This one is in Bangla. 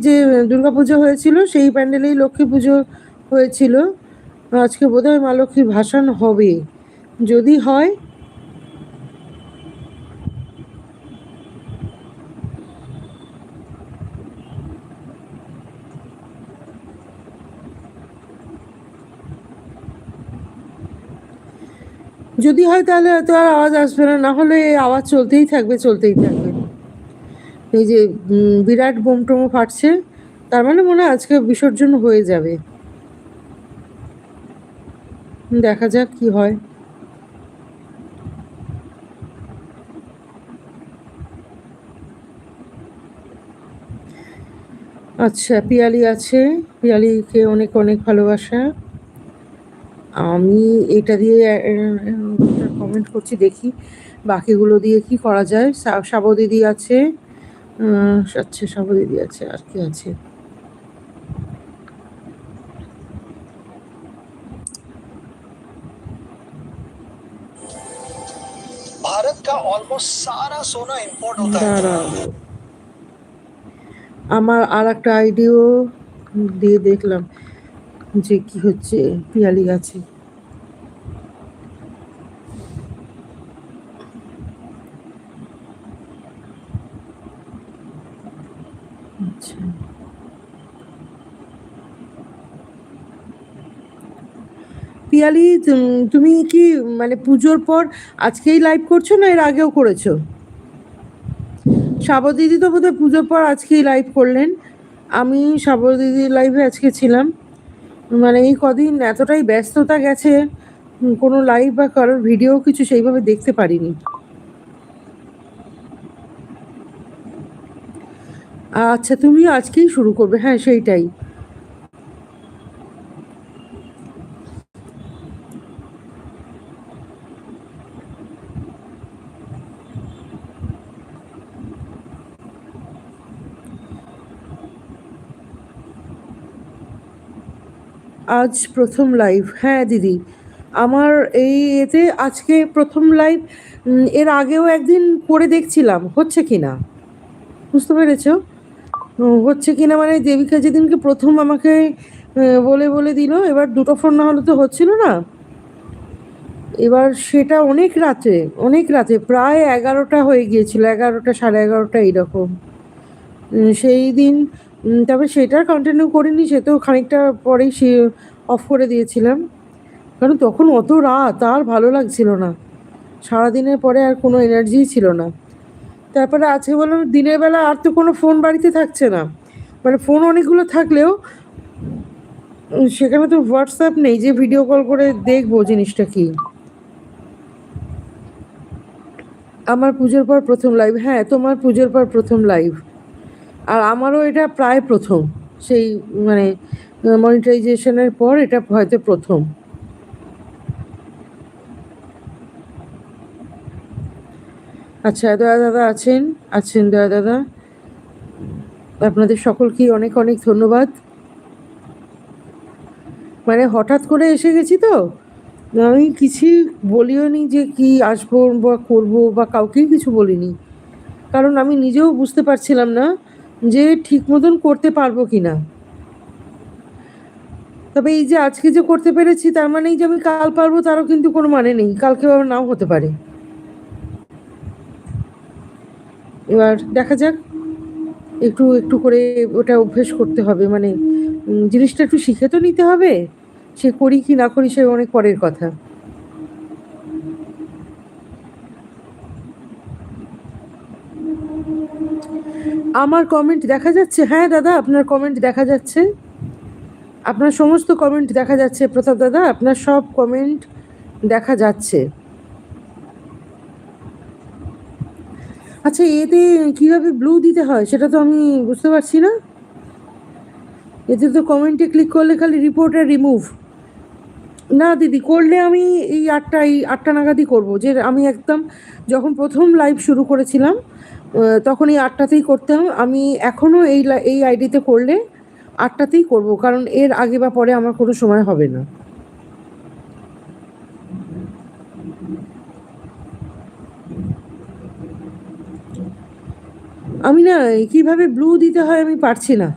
যে দুর্গাপুজো হয়েছিল সেই প্যান্ডেলেই লক্ষ্মী পুজো হয়েছিল। আজকে বোধহয় মা লক্ষ্মীর ভাসান হবে, যদি হয়। যদি হয় তাহলে হয়তো আর আওয়াজ আসবে না, না হলে আওয়াজ চলতেই থাকবে চলতেই থাকবে। এই যে বিরাট বোম টোম ফাটছে, তার মানে মনে হয় আজকে বিসর্জন হয়ে যাবে। দেখা যাক কি হয়। আচ্ছা, পিয়ালি আছে, পিয়ালিকে অনেক অনেক ভালোবাসা। আমি এটা দিয়ে কমেন্ট করছি, দেখি বাকিগুলো দিয়ে কি করা যায়। সাবো দিদি আছে, আচ্ছা সাবো দিদি আছে, আর কি আছে? भारत का ऑलमोस्ट सारा सोना इंपोर्ट होता है। আমার আর একটা আইডিও দিয়ে দেখলাম যে কি হচ্ছে পিয়ালি গাছে। আচ্ছা, পিয়ালি তুমি কি মানে পুজোর পর আজকেই লাইভ করছো না এর আগেও করেছো? সাবো দিদি তো বোধহয় পুজোর পর আজকেই লাইভ করলেন। আমি সাবো দিদির লাইভে আজকে ছিলাম। মানে এই কদিন এতটাই ব্যস্ততা গেছে, কোনো লাইভ বা কারোর ভিডিও কিছু সেইভাবে দেখতে পারিনি। আচ্ছা, তুমিও আজকেই শুরু করবে? হ্যাঁ, সেইটাই। আজ প্রথম লাইভ, হ্যাঁ দিদি। আমার এই এতে আজকে প্রথম লাইভ। এর আগেও একদিন করে দেখছিলাম হচ্ছে কিনা, বুঝতে পেরেছো? হচ্ছে কিনা মানে দেবিকা যেদিনকে প্রথম আমাকে বলে বলে দিল, এবার দুটো ফোন না হলে তো হচ্ছিল না। এবার সেটা অনেক রাতে, অনেক রাতে প্রায় 11টা হয়ে গিয়েছিল, 11টা 11:30 এইরকম। সেই দিন তবে সেটা কন্টিনিউ করিনি, সে তো খানিকটা পরেই সে অফ করে দিয়েছিলাম, কারণ তখন অত রাত আর ভালো লাগছিল না। সারাদিনের পরে আর কোনো এনার্জিই ছিল না। তারপরে আজকে বললাম দিনের বেলা আর তো কোনো ফোন বাড়িতে থাকছে না, মানে ফোন অনেকগুলো থাকলেও সেখানে তো হোয়াটসঅ্যাপ নেই যে ভিডিও কল করে দেখবো জিনিসটা কি। আমার পুজোর পর প্রথম লাইভ, হ্যাঁ তোমার পুজোর পর প্রথম লাইভ। আর আমারও এটা প্রায় প্রথম, সেই মানে মনিটাইজেশনের পর এটা হয়তো প্রথম। আচ্ছা, দয়া দাদা আছেন? আছেন দয়া দাদা, আপনাদের সকলকেই অনেক অনেক ধন্যবাদ। মানে হঠাৎ করে এসে গেছি তো, আমি কিছু বলিও নি যে কি আসবো বা করবো, বা কাউকেই কিছু বলিনি, কারণ আমি নিজেও বুঝতে পারছিলাম না যে ঠিক মতন করতে পারবো কিনা। তবে এই যে আজকে যে করতে পেরেছি, তার মানেই যে আমি কাল পারবো তারও কিন্তু কোনো মানে নেই, কালকে আবার নাও হতে পারে। এবার দেখা যাক, একটু একটু করে ওটা অভ্যেস করতে হবে, মানে জিনিসটা একটু শিখে তো নিতে হবে। সে করি কি না করি সে অনেক পরের কথা। আমার কমেন্ট দেখা যাচ্ছে? হ্যাঁ দাদা, আপনার কমেন্ট দেখা যাচ্ছে, আপনার সমস্ত কমেন্ট দেখা যাচ্ছে প্রতাপ দাদা, আপনার সব কমেন্ট দেখা যাচ্ছে। আচ্ছা, এতে কিভাবে ব্লু দিতে হয় সেটা তো আমি বুঝতে পারছি না। এতে তো কমেন্টে ক্লিক করলে খালি রিপোর্ট আর রিমুভ। না দিদি, করলে আমি এই 8টা নাগাদই করব, যে আমি একদম যখন প্রথম লাইভ শুরু করেছিলাম তখন এই 8টাতেই করতাম। আমি এখনও এই আইডিতে করলে 8টাতেই করব, কারণ এর আগে বা পরে আমার কোনো সময় হবে না। আমি না কিভাবে ব্লু দিতে হয় আমি পারছি না।